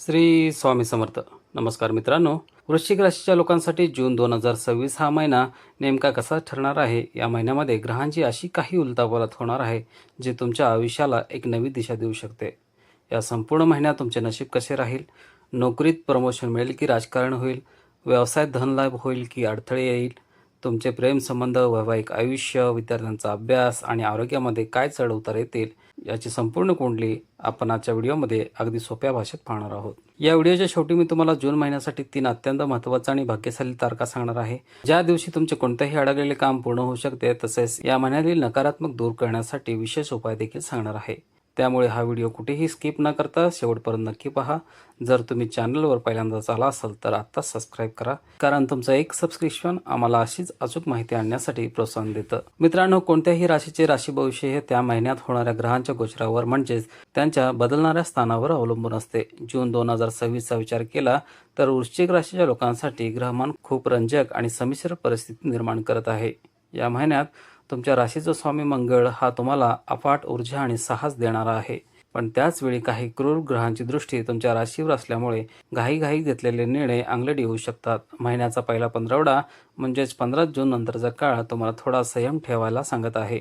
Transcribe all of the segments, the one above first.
श्री स्वामी समर्थ. नमस्कार मित्रांनो, वृश्चिक राशीच्या लोकांसाठी जून 2026 हा महिना नेमका कसा ठरणार आहे. या महिन्यामध्ये ग्रहांची अशी काही उलथापालथ होणार आहे जे तुमच्या आयुष्याला एक नवी दिशा देऊ शकते. या संपूर्ण महिन्यात तुमचे नशीब कसे राहील, नोकरीत प्रमोशन मिळेल की राजकारण होईल, व्यवसायात धनलाभ होईल की अडथळे येईल, तुमचे प्रेमसंबंध, वैवाहिक आयुष्य, विद्यार्थ्यांचा अभ्यास आणि आरोग्यामध्ये काय चढउतार येतील याची संपूर्ण कुंडली आपण आजच्या व्हिडिओमध्ये अगदी सोप्या भाषेत पाहणार आहोत. या व्हिडिओच्या शेवटी मी तुम्हाला जून महिन्यासाठी 3 अत्यंत महत्त्वाच्या आणि भाग्यशाली तारखा सांगणार आहे, ज्या दिवशी तुमचे कोणतेही अडकलेले काम पूर्ण होऊ शकते. तसेच या महिन्यातील नकारात्मक दूर करण्यासाठी विशेष उपाय देखील सांगणार आहे. त्यामुळे हा व्हिडिओ कुठेही स्किप न करता शेवटपर्यंत नक्की पहा. जर तुम्ही चॅनलवर पहिल्यांदाच आला असाल तर आत्ताच सबस्क्राईब करा, कारण तुमचं एक सबस्क्रिप्शन आम्हाला अशीच अचूक माहिती आणण्यासाठी प्रोत्साहन देतं. मित्रांनो, कोणत्याही राशीचे राशी भविष्य हे त्या महिन्यात होणाऱ्या ग्रहांच्या गोचरावर म्हणजेच त्यांच्या बदलणाऱ्या स्थानावर अवलंबून असते. जून 2026चा विचार केला तर वृश्चिक राशीच्या लोकांसाठी ग्रहमान खूप रंजक आणि संमिश्र परिस्थिती निर्माण करत आहे. या महिन्यात तुमच्या राशीचा स्वामी मंगळ हा तुम्हाला अफाट ऊर्जा आणि साहस देणारा आहे, पण त्याचवेळी काही क्रूर ग्रहांची दृष्टी तुमच्या राशीवर असल्यामुळे घाईघाई घेतलेले निर्णय अंगलट येऊ शकतात. महिन्याचा पहिला 15 म्हणजेच 15 जून नंतरचा काळ तुम्हाला थोडा संयम ठेवायला सांगत आहे.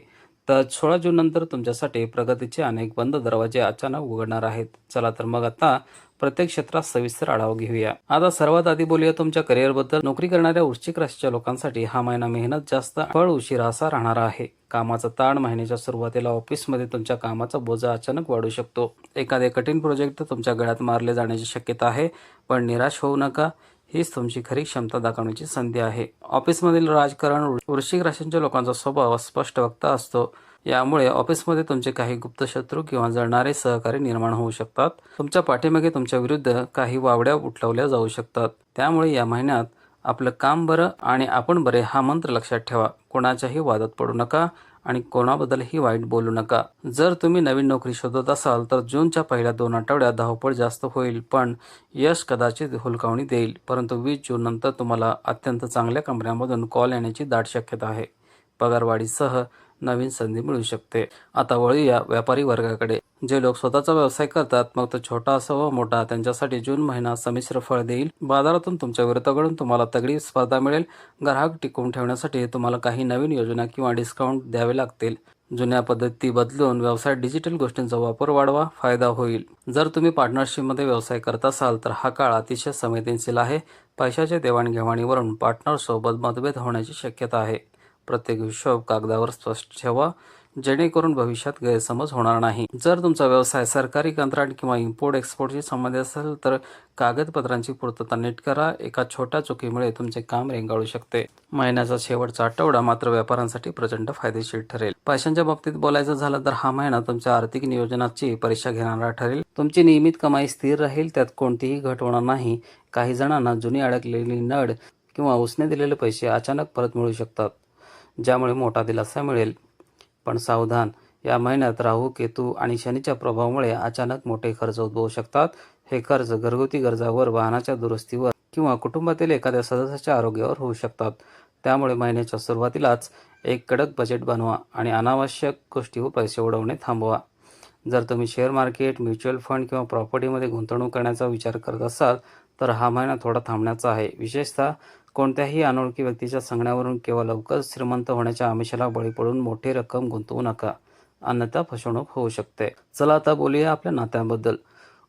तर 16 जून नंतर तुमच्यासाठी प्रगतीचे अनेक बंद दरवाजे अचानक उघडणार आहेत. चला तर मग आता प्रत्येक क्षेत्रात सविस्तर आढावा घेऊया. आता सर्वात आधी बोलूया तुमच्या करिअरबद्दल. नोकरी करणाऱ्या वृश्चिक राशीच्या लोकांसाठी हा महिना मेहनत जास्त, फळ उशिरा असा राहणार आहे. कामाचा ताण, महिन्याच्या सुरुवातीला ऑफिसमध्ये तुमच्या कामाचा बोजा अचानक वाढू शकतो. एखादे कठीण प्रोजेक्ट तुमच्या गळ्यात मारले जाण्याची शक्यता आहे, पण निराश होऊ नका. हीच तुमची खरी क्षमता दाखवण्याची संधी आहे. ऑफिसमधील राजकारण. वृश्चिक राशीच्या लोकांचा स्वभाव स्पष्ट वक्ता असतो, यामुळे ऑफिसमध्ये तुमचे काही गुप्त शत्रू किंवा जळणारे सहकारी निर्माण होऊ शकतात. तुमच्या पाठीमागे तुमच्या विरुद्ध काही वावड्या उठवल्या जाऊ शकतात. त्यामुळे या महिन्यात आपलं काम बरं आणि आपण बरे हा मंत्र लक्षात ठेवा. कोणाच्याही वादात पडू नका आणि कोणाबद्दलही वाईट बोलू नका. जर तुम्ही नवीन नोकरी शोधत असाल तर जूनच्या पहिल्या 2 आठवड्यात धावपळ जास्त होईल, पण यश कदाचित हुलकावणी देईल. परंतु 20 जून नंतर तुम्हाला अत्यंत चांगल्या कंपन्यांमधून कॉल येण्याची दाट शक्यता आहे. पगारवाढीसह नवीन संधी मिळू शकते. आता वळूया व्यापारी वर्गाकडे. जे लोक स्वतःचा व्यवसाय करतात, मग तो छोटा असो व मोठा, त्यांच्यासाठी जून महिना संमिश्र फळ देईल. बाजारातून तुमच्या विरोधाकडून तुम्हाला तगडी स्पर्धा मिळेल. ग्राहक टिकवून ठेवण्यासाठी तुम्हाला काही नवीन योजना किंवा डिस्काउंट द्यावे लागतील. जुन्या पद्धती बदलून व्यवसायात डिजिटल गोष्टींचा वापर वाढवा, फायदा होईल. जर तुम्ही पार्टनरशिपमध्ये व्यवसाय करत असाल तर हा काळ अतिशय संवेदनशील आहे. पैशाच्या देवाणघेवाणीवरून पार्टनरसोबत मतभेद होण्याची शक्यता आहे. प्रत्येक हिशोब कागदावर स्पष्ट ठेवा, जेणेकरून भविष्यात गैरसमज होणार नाही. जर तुमचा व्यवसाय सरकारी कंत्राट किंवा इम्पोर्ट एक्सपोर्टशी संबंधित असेल तर कागदपत्रांची पूर्तता नीट करा. एका छोट्या चुकीमुळे तुमचे काम रेंगाळू शकते. महिन्याचा शेवटचा आठवडा मात्र व्यापाऱ्यांसाठी प्रचंड फायदेशीर ठरेल. पैशांच्या बाबतीत बोलायचं झालं तर हा महिना तुमच्या आर्थिक नियोजनाची परीक्षा घेणारा ठरेल. तुमची नियमित कमाई स्थिर राहील, त्यात कोणतीही घट होणार नाही. काही जणांना जुनी अडकलेली नड किंवा उसने दिलेले पैसे अचानक परत मिळू शकतात, ज्यामुळे मोठा दिलासा मिळेल. पण सावधान, या महिन्यात राहू, केतू आणि शनीच्या प्रभावामुळे अचानक मोठे खर्च उद्भवू शकतात. हे खर्च घरगुती गरजावर, वाहनाच्या दुरुस्तीवर किंवा कुटुंबातील एखाद्या सदस्याच्या आरोग्यावर होऊ शकतात. त्यामुळे महिन्याच्या सुरुवातीलाच एक कडक बजेट बनवा आणि अनावश्यक गोष्टीवर पैसे उडवणे थांबवा. जर तुम्ही शेअर मार्केट, म्युच्युअल फंड किंवा प्रॉपर्टीमध्ये गुंतवणूक करण्याचा विचार करत असाल तर हा महिना थोडा थांबण्याचा आहे. विशेषतः कोणत्याही अनोळखी व्यक्तीच्या सांगण्यावरून केवळ लवकर श्रीमंत होण्याच्या आमिषाला बळी पडून मोठी रक्कम गुंतवू नका, अन्यथा फसवणूक होऊ शकते. चला आता बोलूया आपल्या नात्यांबद्दल.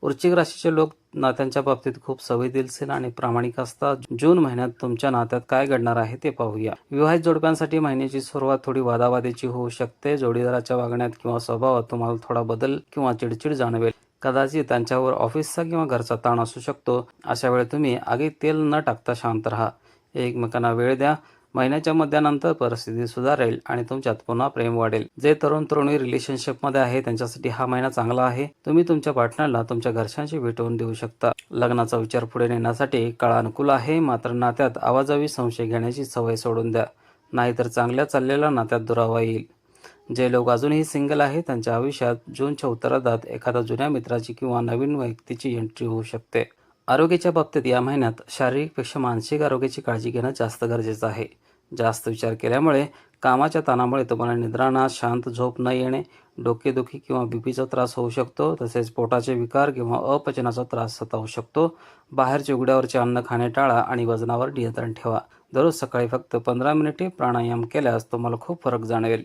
वृश्चिक राशीचे लोक नात्यांच्या बाबतीत खूप संवेदनशील आणि प्रामाणिक असतात. जून महिन्यात तुमच्या नात्यात काय घडणार आहे ते पाहूया. विवाहित जोडप्यांसाठी महिन्याची सुरुवात थोडी वादावादीची होऊ शकते. जोडीदाराच्या वागण्यात किंवा स्वभावात तुम्हाला थोडा बदल किंवा चिडचिड जाणवेल. कदाचित त्यांच्यावर ऑफिसचा किंवा घरचा ताण असू शकतो. अशा वेळी तुम्ही आगीत तेल न टाकता शांत राहा. एकमेकांना वेळ द्या. महिन्याच्या मध्यानंतर परिस्थिती सुधारेल आणि तुमच्यात पुन्हा प्रेम वाढेल. जे तरुण तरुणी रिलेशनशिपमध्ये आहे त्यांच्यासाठी हा महिना चांगला आहे. तुम्ही तुमच्या पार्टनरला तुमच्या घरच्यांशी भेटवून देऊ शकता. लग्नाचा विचार पुढे नेण्यासाठी काळ अनुकूल आहे. मात्र नात्यात आवाजावी संशय घेण्याची सवय सोडून द्या, नाहीतर चांगल्या चाललेल्या नात्यात दुरावा येईल. जे लोक अजूनही सिंगल आहे त्यांच्या आयुष्यात जूनच्या उत्तरार्धात एखाद्या जुन्या मित्राची किंवा नवीन व्यक्तीची एंट्री होऊ शकते. आरोग्याच्या बाबतीत या महिन्यात शारीरिकपेक्षा मानसिक आरोग्याची काळजी घेणं जास्त गरजेचं आहे. जास्त विचार केल्यामुळे कामाच्या ताणामुळे तुम्हाला निद्राणा, शांत झोप न येणे, डोकेदुखी किंवा बीपीचा त्रास होऊ शकतो. तसेच पोटाचे विकार किंवा अपचनाचा त्रास सतावू शकतो. बाहेरचे उघड्यावरचे अन्न खाणे टाळा आणि वजनावर नियंत्रण ठेवा. दररोज सकाळी फक्त 15 मिनिटे प्राणायाम केल्यास तुम्हाला खूप फरक जाणवेल.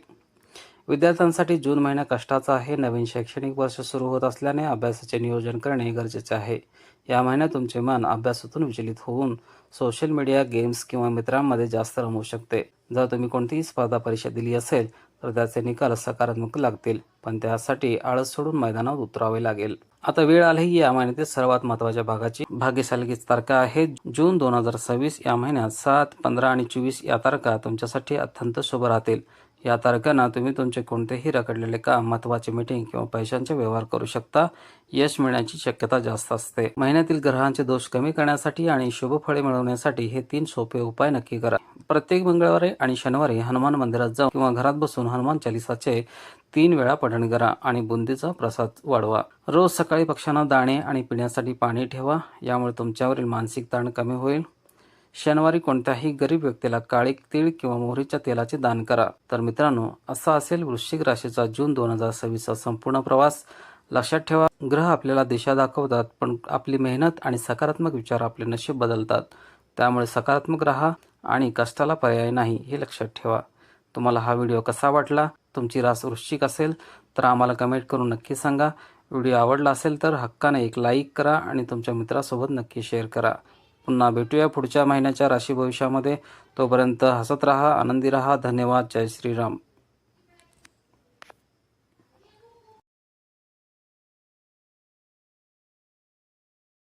विद्यार्थ्यांसाठी जून महिना कष्टाचा आहे. नवीन शैक्षणिक वर्ष सुरू होत असल्याने अभ्यासाचे नियोजन करणे गरजेचे आहे. या महिन्यात तुमचे मन अभ्यासातून विचलित होऊन सोशल मीडिया, गेम्स किंवा मित्रांमध्ये जास्त रमू शकते. जर तुम्ही कोणतीही स्पर्धा परीक्षा दिली असेल तर त्याचे निकाल सकारात्मक लागतील, पण त्यासाठी आळस सोडून मैदानात उतरावे लागेल. आता वेळ आली या महिन्यातील सर्वात महत्त्वाच्या भागाची. भाग्यशाली तारखा आहेत. जून 2026 या महिन्यात 7, 15 आणि 24 या तारखा तुमच्यासाठी अत्यंत शुभ राहतील. या तारखांना तुम्ही तुमचे कोणतेही रखडलेले काम, महत्त्वाचे मीटिंग किंवा पैशांचे व्यवहार करू शकता. यश मिळण्याची शक्यता जास्त असते. महिन्यातील ग्रहांचे दोष कमी करण्यासाठी आणि शुभ फळे मिळवण्यासाठी हे 3 सोपे उपाय नक्की करा. प्रत्येक मंगळवारी आणि शनिवारी हनुमान मंदिरात जाऊन किंवा घरात बसून हनुमान चालिसाचे 3 वेळा पठण करा आणि बुंदीचा प्रसाद वाढवा. रोज सकाळी पक्ष्यांना दाणे आणि पिण्यासाठी पाणी ठेवा. यामुळे तुमच्यावरील मानसिक ताण कमी होईल. शनिवारी कोणत्याही गरीब व्यक्तीला काळी तीळ किंवा मोहरीच्या तेलाचे दान करा. तर मित्रांनो, असा असेल वृश्चिक राशीचा जून 2026चा संपूर्ण प्रवास. लक्षात ठेवा, ग्रह आपल्याला दिशा दाखवतात, पण आपली मेहनत आणि सकारात्मक विचार आपले नशीब बदलतात. त्यामुळे सकारात्मक राहा आणि कष्टाला पर्याय नाही, हे लक्षात ठेवा. तुम्हाला हा व्हिडिओ कसा वाटला? तुमची रास वृश्चिक असेल तर आम्हाला कमेंट करून नक्की सांगा. व्हिडिओ आवडला असेल तर हक्काने एक लाईक करा आणि तुमच्या मित्रासोबत नक्की शेअर करा. पुन्हा भेटूया पुढच्या महिन्याच्या राशी भविष्यामध्ये. तोपर्यंत हसत राहा, आनंदी राहा. धन्यवाद. जय श्रीराम.